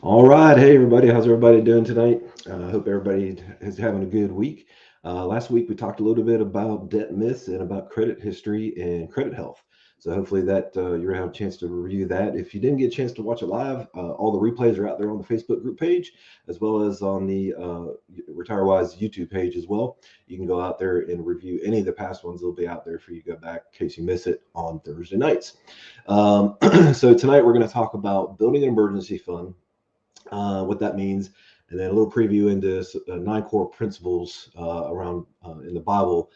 All right. Hey, everybody. How's everybody doing tonight? I hope everybody is having a good week. Last week, we talked a little bit about debt myths and about credit history and credit health. So hopefully that you're going to have a chance to review that. If you didn't get a chance to watch it live, all the replays are out there on the Facebook group page, as well as on the RetireWise YouTube page as well. You can go out there and review any of the past ones. They'll be out there for you to go back in case you miss it on Thursday nights. So tonight, we're going to talk about building an emergency fund, what that means, and then a little preview into nine core principles around in the Bible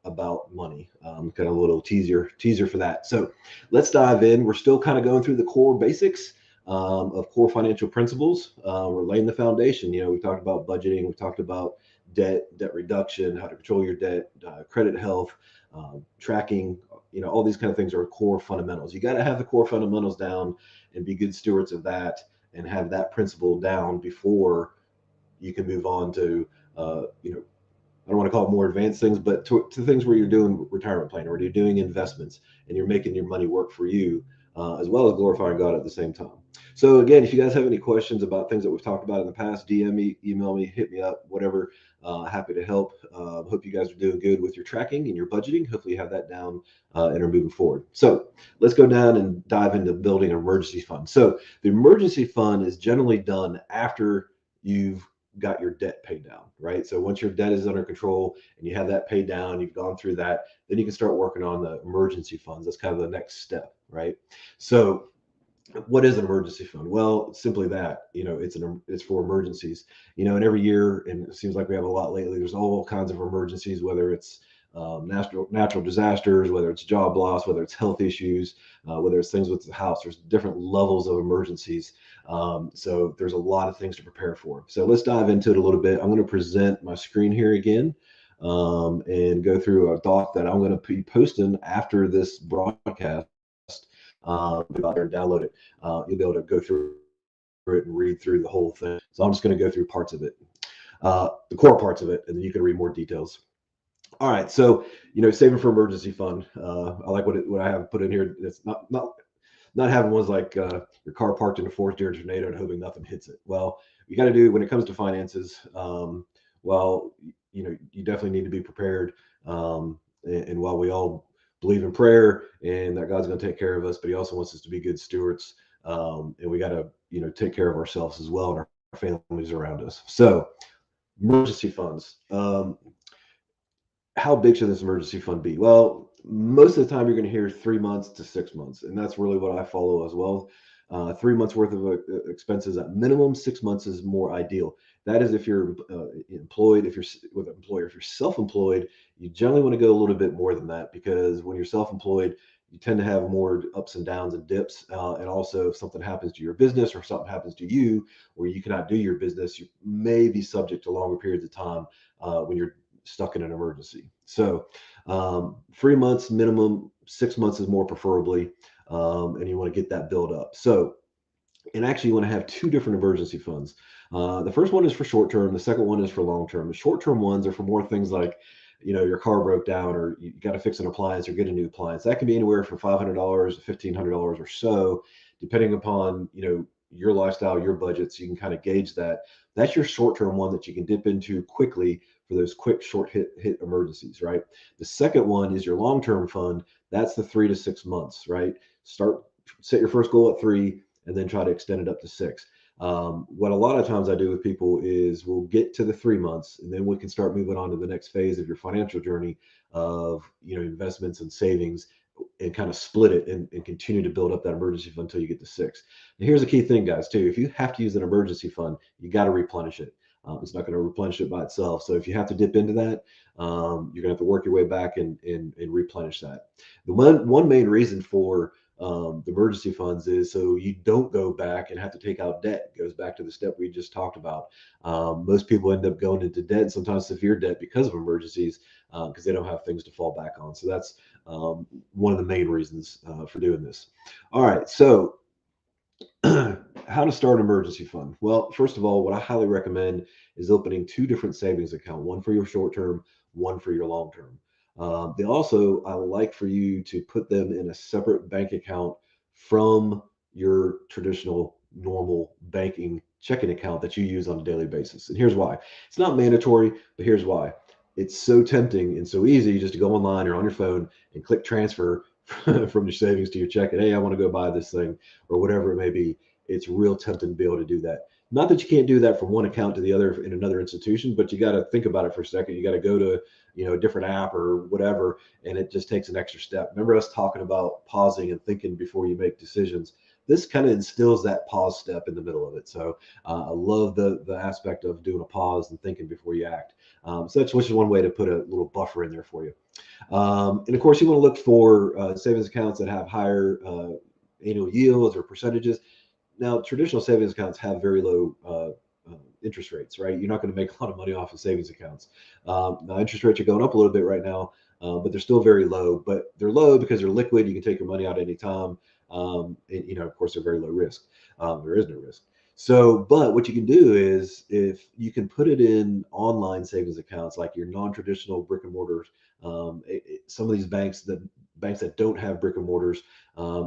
about money. Kind of a little teaser for that. So let's dive in. We're still kind of going through the core basics of core financial principles. We're laying the foundation. We talked about budgeting. We talked about debt reduction, how to control your debt, credit health, tracking. All these kind of things are core fundamentals. You got to have the core fundamentals down and be good stewards of that and have that principle down before you can move on to, I don't want to call it more advanced things, but to things where you're doing retirement planning or you're doing investments and you're making your money work for you, as well as glorifying God at the same time. So again, if you guys have any questions about things that we've talked about in the past, DM me, email me, hit me up, whatever. Happy to help. Hope you guys are doing good with your tracking and your budgeting. Hopefully you have that down and are moving forward. So let's go down and dive into building an emergency fund. So the emergency fund is generally done after you've got your debt paid down, right? So once your debt is under control and you have that paid down, you've gone through that, then you can start working on the emergency funds. That's kind of the next step, right? So what is an emergency fund? Well, simply that, it's for emergencies, and every year, and it seems like we have a lot lately, there's all kinds of emergencies, whether it's natural disasters, whether it's job loss, whether it's health issues, whether it's things with the house. There's different levels of emergencies. So there's a lot of things to prepare for. So let's dive into it a little bit. I'm going to present my screen here again, and go through a doc that I'm going to be posting after this broadcast. Go out there and download it. You'll be able to go through it and read through the whole thing. So I'm just going to go through parts of it, the core parts of it, and then you can read more details. All right, so saving for emergency fund. I like what I have put in here. It's not having ones like your car parked in a forest during a tornado and hoping nothing hits it. Well, you got to do when it comes to finances. Well, you definitely need to be prepared. And while we all believe in prayer and that God's going to take care of us, but He also wants us to be good stewards. And we got to take care of ourselves as well and our families around us. So emergency funds. How big should this emergency fund be? Well, most of the time you're going to hear 3 months to 6 months, and that's really what I follow as well. 3 months worth of expenses at minimum. 6 months is more ideal. That is if you're employed. If you're with an employer, if you're self-employed, you generally want to go a little bit more than that, because when you're self-employed, you tend to have more ups and downs and dips. And also, if something happens to your business or something happens to you where you cannot do your business, you may be subject to longer periods of time when you're stuck in an emergency. So 3 months minimum, 6 months is more preferably, and you want to get that build up. So, and actually you want to have two different emergency funds. The first one is for short term. The second one is for long term. The short term ones are for more things like, your car broke down or you got to fix an appliance or get a new appliance. That can be anywhere from $500 to $1,500 or so, depending upon, your lifestyle, your budgets. You can kind of gauge that. That's your short term one that you can dip into quickly for those quick short hit emergencies, right? The second one is your long term fund. That's the 3 to 6 months, right? Set your first goal at 3 and then try to extend it up to 6. What a lot of times I do with people is we'll get to the 3 months and then we can start moving on to the next phase of your financial journey of investments and savings, and kind of split it and continue to build up that emergency fund until you get to 6. And here's the key thing, guys, too. If you have to use an emergency fund, you got to replenish it. It's not going to replenish it by itself. So if you have to dip into that, you're going to have to work your way back and replenish that. The one main reason for the emergency funds is so you don't go back and have to take out debt. It goes back to the step we just talked about. Most people end up going into debt, sometimes severe debt, because of emergencies, because they don't have things to fall back on. So that's one of the main reasons for doing this. All right, so how to start an emergency fund? Well, first of all, what I highly recommend is opening two different savings accounts, one for your short term, one for your long term. I like for you to put them in a separate bank account from your traditional normal banking checking account that you use on a daily basis. And here's why. It's not mandatory, but here's why. It's so tempting and so easy just to go online or on your phone and click transfer from your savings to your checking. Hey, I want to go buy this thing or whatever it may be. It's real tempting to be able to do that. Not that you can't do that from one account to the other in another institution, but you got to think about it for a second. You got to go to, a different app or whatever, and it just takes an extra step. Remember us talking about pausing and thinking before you make decisions. This kind of instills that pause step in the middle of it. So I love the aspect of doing a pause and thinking before you act. So that's which is one way to put a little buffer in there for you. And of course, you want to look for savings accounts that have higher annual yields or percentages. Now, traditional savings accounts have very low interest rates, right? You're not going to make a lot of money off of savings accounts. Now, interest rates are going up a little bit right now, but they're still very low. But they're low because they're liquid. You can take your money out anytime. And, of course, they're very low risk. There is no risk. So, but what you can do is if you can put it in online savings accounts, like your non-traditional brick and mortars, some of these banks that don't have brick and mortars,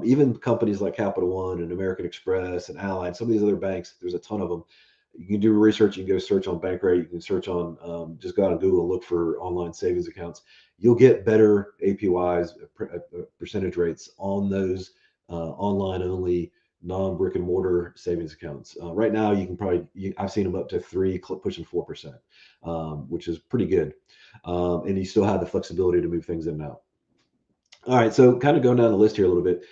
even companies like Capital One and American Express and Ally, some of these other banks, there's a ton of them. You can do research. You can go search on Bankrate. You can search on, just go out on Google and look for online savings accounts. You'll get better APYs, percentage rates on those online only non-brick and mortar savings accounts. Right now, you can I've seen them up to pushing 4%, which is pretty good. And you still have the flexibility to move things in and out. All right, so kind of going down the list here a little bit.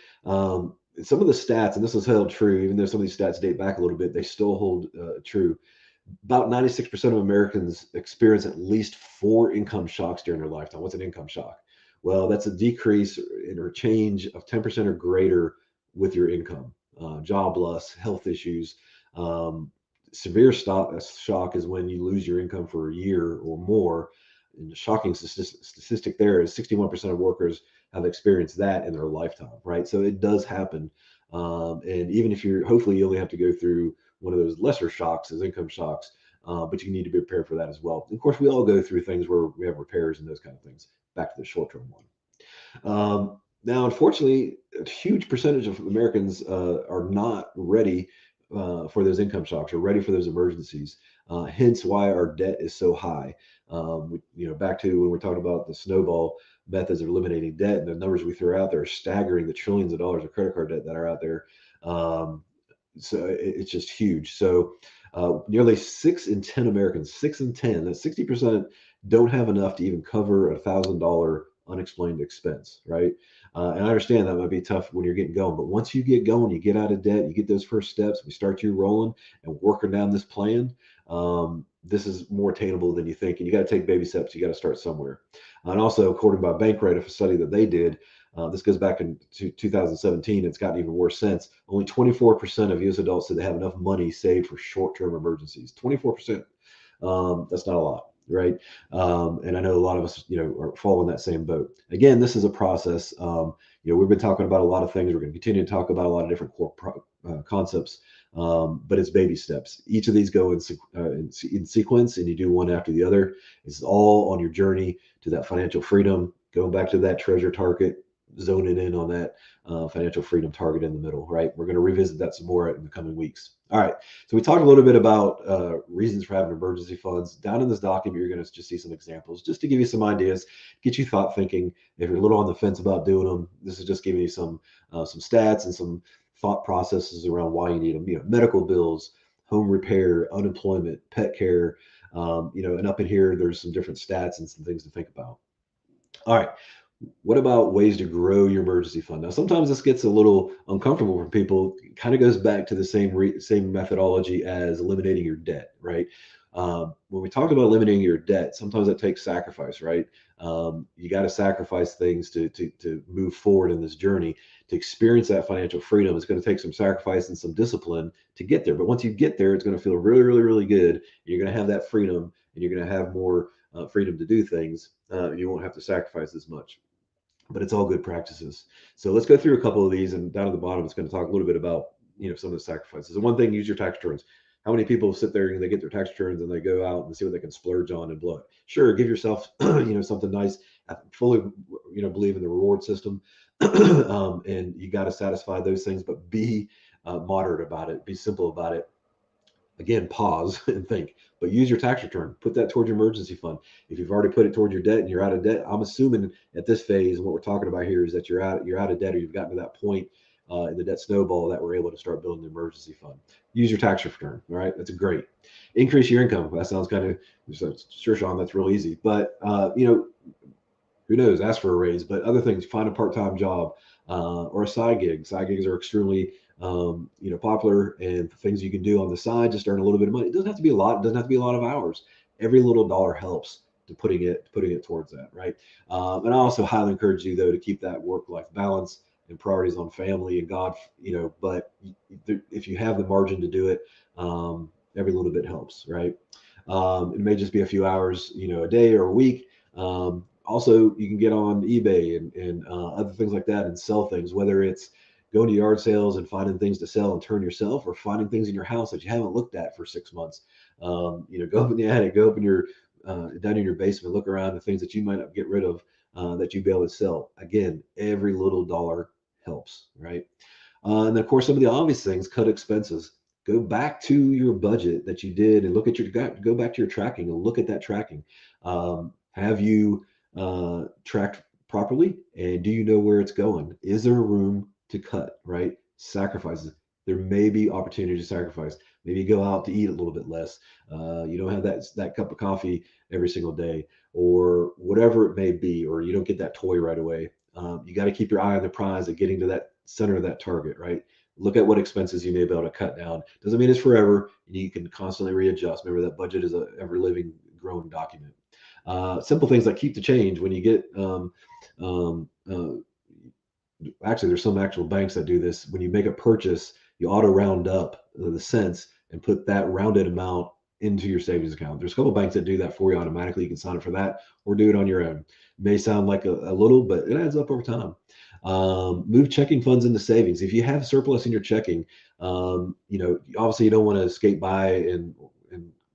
Some of the stats, and this is held true, even though some of these stats date back a little bit, they still hold true. About 96% of Americans experience at least 4 income shocks during their lifetime. What's an income shock? Well, that's a decrease or change of 10% or greater with your income. Job loss, health issues. Severe shock is when you lose your income for a year or more. And the shocking statistic there is 61% of workers have experienced that in their lifetime, right? So it does happen. And even if hopefully you only have to go through one of those lesser shocks as income shocks, but you need to be prepared for that as well. Of course, we all go through things where we have repairs and those kind of things. Back to the short-term one. Now, unfortunately, a huge percentage of Americans are not ready for those income shocks or ready for those emergencies. Hence, why our debt is so high. Back to when we're talking about the snowball methods of eliminating debt, and the numbers we throw out there are staggering. The trillions of dollars of credit card debt that are out there. So it's just huge. So nearly 6 in 10 Americans, 6 in 10, that's 60%, don't have enough to even cover $1,000 unexplained expense, right? And I understand that might be tough when you're getting going, but once you get going, you get out of debt, you get those first steps, we start you rolling and working down this plan. This is more attainable than you think, and you got to take baby steps. You got to start somewhere. And also, according by Bankrate, a study that they did, this goes back into 2017. It's gotten even worse since. Only 24% of U.S. adults said they have enough money saved for short-term emergencies. 24%. That's not a lot, right? And I know a lot of us, are following that same boat. Again, this is a process. We've been talking about a lot of things. We're going to continue to talk about a lot of different core concepts, but it's baby steps. Each of these go in sequence, and you do one after the other. It's all on your journey to that financial freedom. Going back to that treasure target, zoning in on that financial freedom target in the middle, right? We're going to revisit that some more in the coming weeks. All right. So we talked a little bit about reasons for having emergency funds. Down in this document, you're going to just see some examples, just to give you some ideas, get you thought thinking. If you're a little on the fence about doing them, this is just giving you some stats and some thought processes around why you need them. Medical bills, home repair, unemployment, pet care. And up in here, there's some different stats and some things to think about. All right. What about ways to grow your emergency fund? Now, sometimes this gets a little uncomfortable for people. It kind of goes back to the same methodology as eliminating your debt, right? When we talk about eliminating your debt, sometimes it takes sacrifice, right? You got to sacrifice things to move forward in this journey. To experience that financial freedom, it's going to take some sacrifice and some discipline to get there. But once you get there, it's going to feel really, really, really good. You're going to have that freedom, and you're going to have more freedom to do things. You won't have to sacrifice as much. But it's all good practices. So let's go through a couple of these, and down at the bottom, it's going to talk a little bit about some of the sacrifices. And one thing, use your tax returns. How many people sit there and they get their tax returns and they go out and see what they can splurge on and blow it? Sure, give yourself something nice. I fully believe in the reward system, and you got to satisfy those things, but be moderate about it, be simple about it. Again, pause and think, but use your tax return. Put that towards your emergency fund. If you've already put it towards your debt and you're out of debt, I'm assuming at this phase, and what we're talking about here is that you're out of debt, or you've gotten to that point in the debt snowball that we're able to start building the emergency fund. Use your tax return. All right, that's a great. Increase your income. That sounds kind of sure, Sean. That's real easy, but who knows, ask for a raise. But other things, find a part-time job or a side gig. Side gigs are extremely popular, and things you can do on the side just earn a little bit of money. It doesn't have to be a lot. It doesn't have to be a lot of hours. Every little dollar helps to putting it towards that, right? And I also highly encourage you though to keep that work-life balance and priorities on family and God. But if you have the margin to do it, every little bit helps, right? It may just be a few hours, a day or a week. Also, you can get on eBay and other things like that and sell things, whether it's going to yard sales and finding things to sell and turn yourself, or finding things in your house that you haven't looked at for 6 months. Go up in the attic, go up in your down in your basement, look around the things that you might not get rid of that you'd be able to sell. Again, every little dollar helps, right? And then, of course, some of the obvious things: cut expenses. Go back to your budget that you did and look at go back to your tracking and look at that tracking. Have you tracked properly? And do you know where it's going? Is there room to cut, right? Sacrifices. There may be opportunity to sacrifice. Maybe go out to eat a little bit less. You don't have that cup of coffee every single day, or whatever it may be, or you don't get that toy right away. You got to keep your eye on the prize of getting to that center of that target, right? Look at what expenses you may be able to cut down. Doesn't mean it's forever. You can constantly readjust. Remember that budget is a ever living, growing document. Simple things like keep the change when you get. Um, uh, Actually, there's some actual banks that do this. When you make a purchase, you auto round up the cents and put that rounded amount into your savings account. There's a couple of banks that do that for you automatically. You can sign up for that or do it on your own. It may sound like a little, but it adds up over time. Move checking funds into savings. If you have surplus in your checking, obviously you don't want to skate by and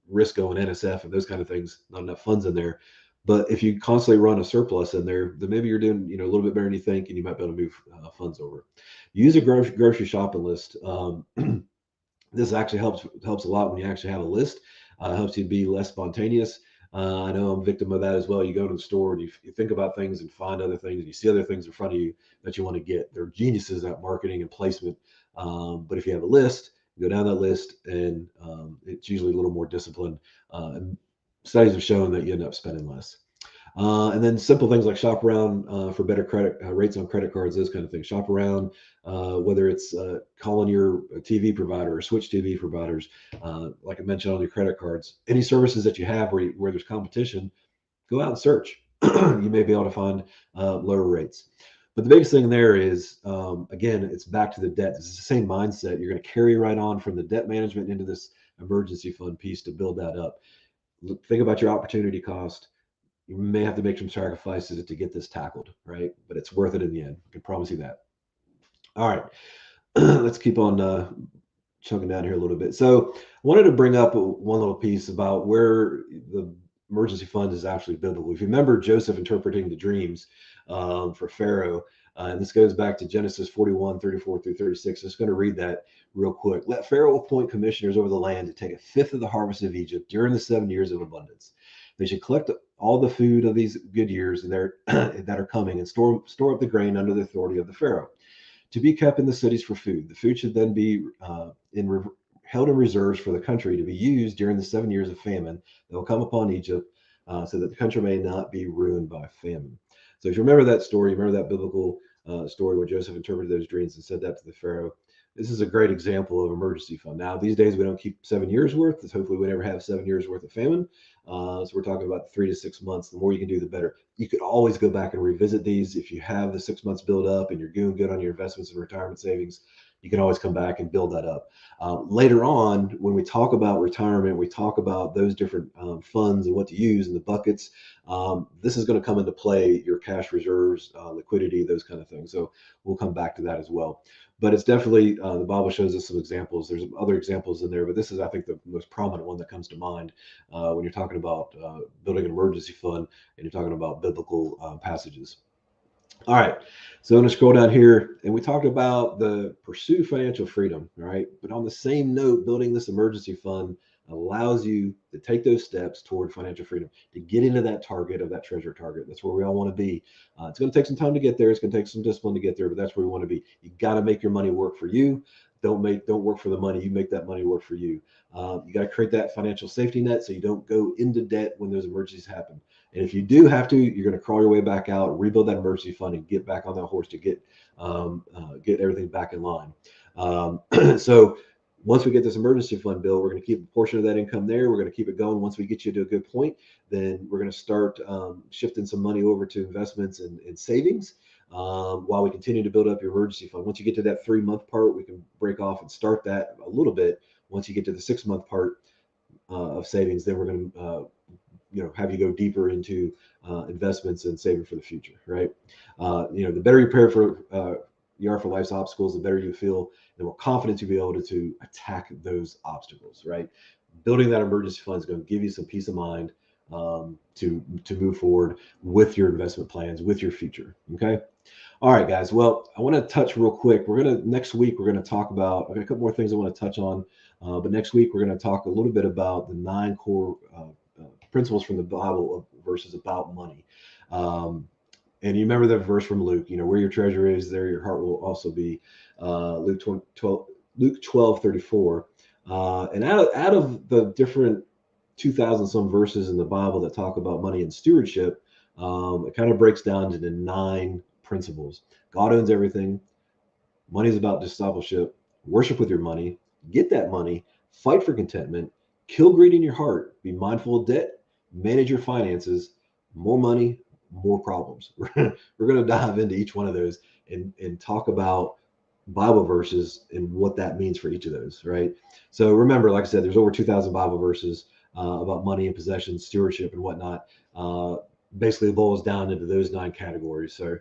risk going NSF and those kind of things. Not enough funds in there. But if you constantly run a surplus in there, then maybe you're doing a little bit better than you think, and you might be able to move funds over. Use a grocery shopping list. This actually helps a lot when you actually have a list. Helps you be less spontaneous. I know I'm a victim of that as well. You go to the store and you think about things and find other things, and you see other things in front of you that you want to get. They're geniuses at marketing and placement. But if you have a list, you go down that list, and it's usually a little more disciplined. And studies have shown that you end up spending less. And then simple things like shop around for better credit rates on credit cards, those kind of things. Shop around, whether it's calling your TV provider or switch TV providers, like I mentioned on your credit cards. Any services that you have where there's competition, go out and search. You may be able to find lower rates. But the biggest thing there is, again, it's back to the debt. It's the same mindset. You're going to carry right on from the debt management into this emergency fund piece to build that up. Think about your opportunity cost. You may have to make some sacrifices to get this tackled, right? But it's worth it in the end. I can promise you that. All right, let's keep on chunking down here a little bit. So I wanted to bring up one little piece about where the emergency fund is actually biblical. If you remember Joseph interpreting the dreams for Pharaoh, and this goes back to Genesis 41:34 through 36. I'm just going to read that real quick. Let Pharaoh appoint commissioners over the land to take a fifth of the harvest of Egypt during the 7 years of abundance. They should collect all the food of these good years that are coming and store up the grain under the authority of the Pharaoh to be kept in the cities for food. The food should then be held in reserves for the country to be used during the 7 years of famine that will come upon Egypt, so that the country may not be ruined by famine. So if you remember that story, remember that biblical story where Joseph interpreted those dreams and said that to the Pharaoh. This is a great example of emergency fund. Now, these days we don't keep 7 years worth. Hopefully we never have 7 years worth of famine. So we're talking about 3 to 6 months. The more you can do, the better. You could always go back and revisit these. If you have the 6 months build up and you're doing good on your investments and retirement savings, you can always come back and build that up. Later on, when we talk about retirement, we talk about those different funds and what to use and the buckets. This is going to come into play, your cash reserves, liquidity, those kind of things. So we'll come back to that as well. But it's definitely, the Bible shows us some examples. There's other examples in there, but this is, I think, the most prominent one that comes to mind when you're talking about building an emergency fund and you're talking about biblical passages. All right. So I'm going to scroll down here, and we talked about the pursue financial freedom, all right? But on the same note, building this emergency fund allows you to take those steps toward financial freedom, to get into that target of that treasure target. That's where we all want to be. It's going to take some time to get there. It's going to take some discipline to get there, but that's where we want to be. You got to make your money work for you. Don't work for the money. You make that money work for you. You got to create that financial safety net so you don't go into debt when those emergencies happen. And if you do have to, you're going to crawl your way back out, rebuild that emergency fund, and get back on that horse to get everything back in line. So once we get this emergency fund built, we're going to keep a portion of that income there. We're going to keep it going. Once we get you to a good point, then we're going to start shifting some money over to investments and savings. While we continue to build up your emergency fund. Once you get to that 3 month part, we can break off and start that a little bit. Once you get to the 6 month part of savings, then we're going to have you go deeper into investments and saving for the future, right? The better you prepare for you are for life's obstacles, the better you feel, the more confidence you'll be able to attack those obstacles, right? Building that emergency fund is going to give you some peace of mind to move forward with your investment plans, with your future. Okay. All right, guys. Well, I want to touch real quick. Next week we're gonna talk about. I got a couple more things I want to touch on, but next week we're going to talk a little bit about the 9 core principles from the Bible verses about money. Um, and you remember the verse from Luke, where your treasure is, there your heart will also be. Luke 12:34. And out of the different 2,000 some verses in the Bible that talk about money and stewardship, it kind of breaks down into 9 principles. God owns everything. Money is about discipleship. Worship with your money. Get that money. Fight for contentment. Kill greed in your heart. Be mindful of debt. Manage your finances. More money, more problems. We're going to dive into each one of those and talk about Bible verses and what that means for each of those, right? So remember, like I said, there's over 2,000 Bible verses about money and possessions, stewardship, and whatnot. Basically, it boils down into those 9 categories. So,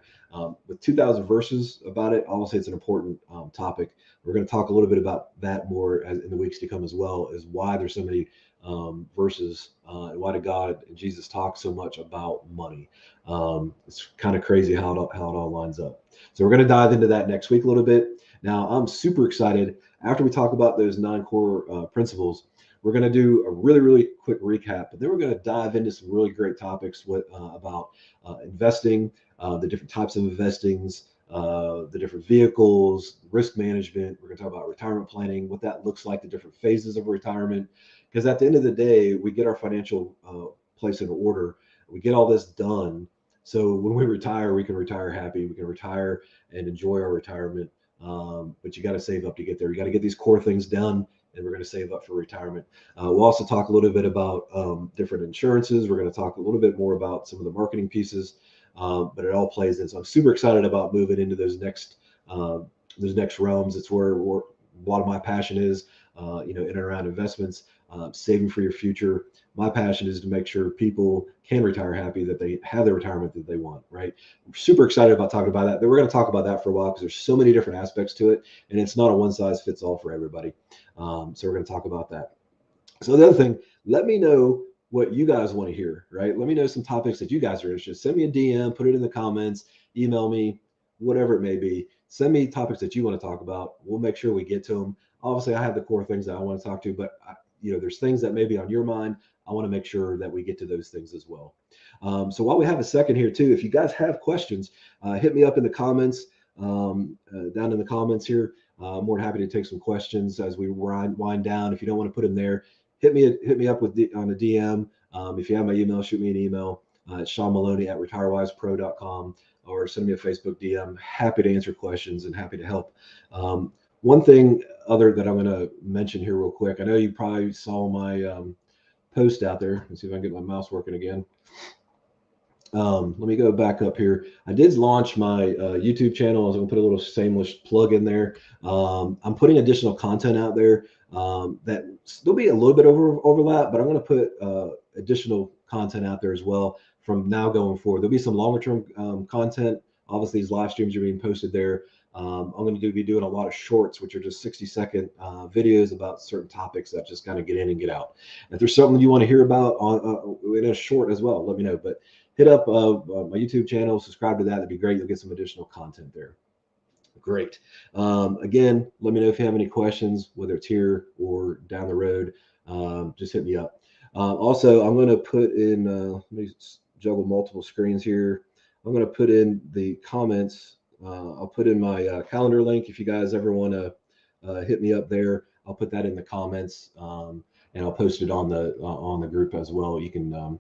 with 2,000 verses about it, I'll say it's an important topic. We're going to talk a little bit about that more in the weeks to come, as well as why there's so many verses and why did God and Jesus talk so much about money. It's kind of crazy how it all lines up. So we're going to dive into that next week a little bit. Now, I'm super excited. After we talk about those 9 core principles, we're going to do a really, really quick recap, but then we're going to dive into some really great topics about investing, the different types of investings, the different vehicles, risk management. We're going to talk about retirement planning, what that looks like, the different phases of retirement. Because at the end of the day, we get our financial place in order. We get all this done. So when we retire, we can retire happy. We can retire and enjoy our retirement. But you got to save up to get there. You got to get these core things done, and we're going to save up for retirement. We'll also talk a little bit about different insurances. We're going to talk a little bit more about some of the marketing pieces, but it all plays in. So I'm super excited about moving into those next realms. It's where a lot of my passion is, in and around investments, saving for your future. My passion is to make sure people can retire happy, that they have the retirement that they want, right? I'm super excited about talking about that. We're going to talk about that for a while because there's so many different aspects to it, and it's not a one size fits all for everybody. So we're going to talk about that. So the other thing, let me know what you guys want to hear, right? Let me know some topics that you guys are interested in. Send me a DM, put it in the comments, email me, whatever it may be. Send me topics that you want to talk about. We'll make sure we get to them. Obviously, I have the core things that I want to talk to, but there's things that may be on your mind. I want to make sure that we get to those things as well. So while we have a second here too, if you guys have questions, hit me up in the comments, down in the comments here. More than happy to take some questions as we wind down. If you don't want to put them there, hit me up on a DM. If you have my email, shoot me an email. It's Sean Maloney at retirewisepro.com, or send me a Facebook DM. Happy to answer questions and happy to help. One thing other that I'm going to mention here real quick. I know you probably saw my post out there. Let's see if I can get my mouse working again. Let me go back up here. I did launch my YouTube channel. I was going to put a little shameless plug in there. I'm putting additional content out there that there'll be a little bit overlap, but I'm going to put additional content out there as well from now going forward. There'll be some longer term content. Obviously, these live streams are being posted there, I'm going to be doing a lot of shorts, which are just 60-second videos about certain topics that just kind of get in and get out. And if there's something you want to hear about in a short as well, let me know. But hit up my YouTube channel, subscribe to that. That'd be great. You'll get some additional content there. Great. Again, let me know if you have any questions, whether it's here or down the road. Just hit me up. Also, I'm going to put in, let me juggle multiple screens here. I'm going to put in the comments. I'll put in my calendar link if you guys ever want to hit me up there. I'll put that in the comments, and I'll post it on the group as well. You can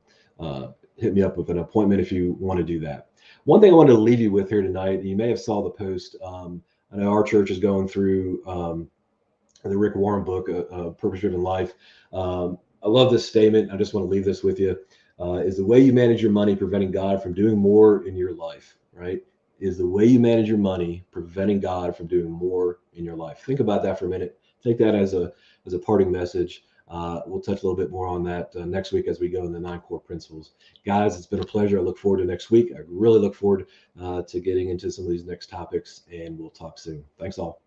hit me up with an appointment if you want to do that. One thing I wanted to leave you with here tonight, you may have saw the post. I know our church is going through the Rick Warren book, Purpose Driven Life. I love this statement. I just want to leave this with you. Is the way you manage your money preventing God from doing more in your life, right? Is the way you manage your money preventing God from doing more in your life? Think about that for a minute. Take that as a parting message. We'll touch a little bit more on that next week as we go in the 9 core principles. Guys, it's been a pleasure. I look forward to next week. I really look forward to getting into some of these next topics, and we'll talk soon. Thanks all.